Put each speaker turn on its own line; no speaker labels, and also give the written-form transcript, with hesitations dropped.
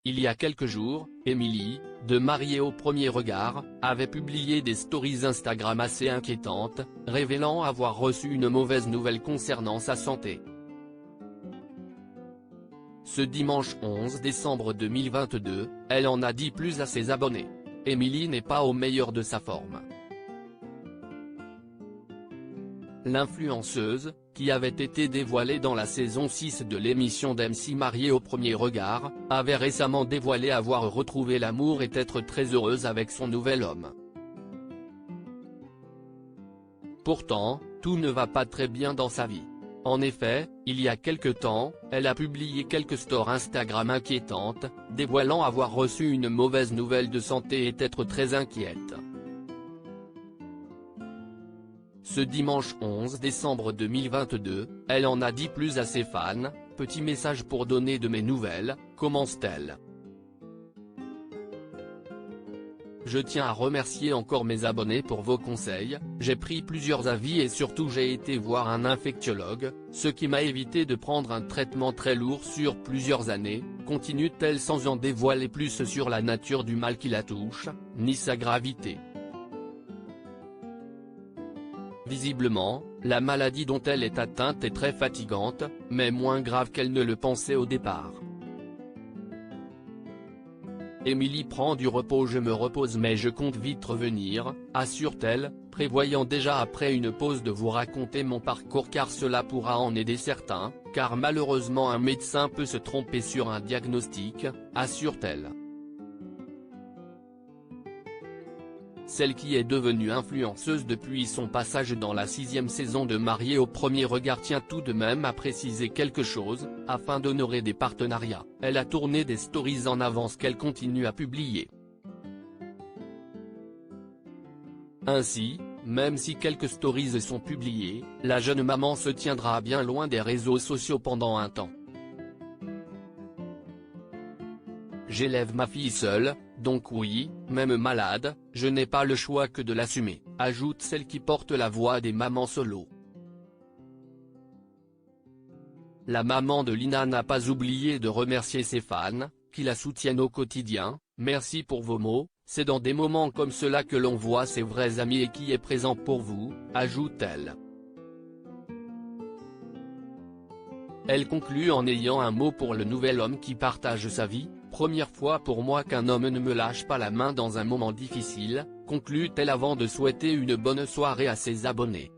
il y a quelques jours, Émilie, de Mariée au premier regard, avait publié des stories Instagram assez inquiétantes, révélant avoir reçu une mauvaise nouvelle concernant sa santé. Ce dimanche 11 décembre 2022, elle en a dit plus à ses abonnés. Émilie n'est pas au meilleur de sa forme. L'influenceuse, qui avait été dévoilée dans la saison 6 de l'émission d'MC Mariée au premier regard, avait récemment dévoilé avoir retrouvé l'amour et être très heureuse avec son nouvel homme. Pourtant, tout ne va pas très bien dans sa vie. En effet, il y a quelque temps, elle a publié quelques stories Instagram inquiétantes, dévoilant avoir reçu une mauvaise nouvelle de santé et être très inquiète. Ce dimanche 11 décembre 2022, elle en a dit plus à ses fans, « Petit message pour donner de mes nouvelles », commence-t-elle. Je tiens à remercier encore mes abonnés pour vos conseils, j'ai pris plusieurs avis et surtout j'ai été voir un infectiologue, ce qui m'a évité de prendre un traitement très lourd sur plusieurs années, continue-t-elle sans en dévoiler plus sur la nature du mal qui la touche, ni sa gravité. Visiblement, la maladie dont elle est atteinte est très fatigante, mais moins grave qu'elle ne le pensait au départ. Émilie prend du repos, je me repose mais je compte vite revenir, assure-t-elle, prévoyant déjà après une pause de vous raconter mon parcours car cela pourra en aider certains, car malheureusement un médecin peut se tromper sur un diagnostic, assure-t-elle. Celle qui est devenue influenceuse depuis son passage dans la 6e saison de Mariée au premier regard tient tout de même à préciser quelque chose, afin d'honorer des partenariats, elle a tourné des stories en avance qu'elle continue à publier. Ainsi, même si quelques stories sont publiées, la jeune maman se tiendra bien loin des réseaux sociaux pendant un temps. J'élève ma fille seule, donc oui, même malade, je n'ai pas le choix que de l'assumer, ajoute celle qui porte la voix des mamans solo. La maman de Lina n'a pas oublié de remercier ses fans, qui la soutiennent au quotidien, « Merci pour vos mots, c'est dans des moments comme cela que l'on voit ses vrais amis et qui est présent pour vous », ajoute-t-elle. Elle conclut en ayant un mot pour le nouvel homme qui partage sa vie. Première fois pour moi qu'un homme ne me lâche pas la main dans un moment difficile, conclut-elle avant de souhaiter une bonne soirée à ses abonnés.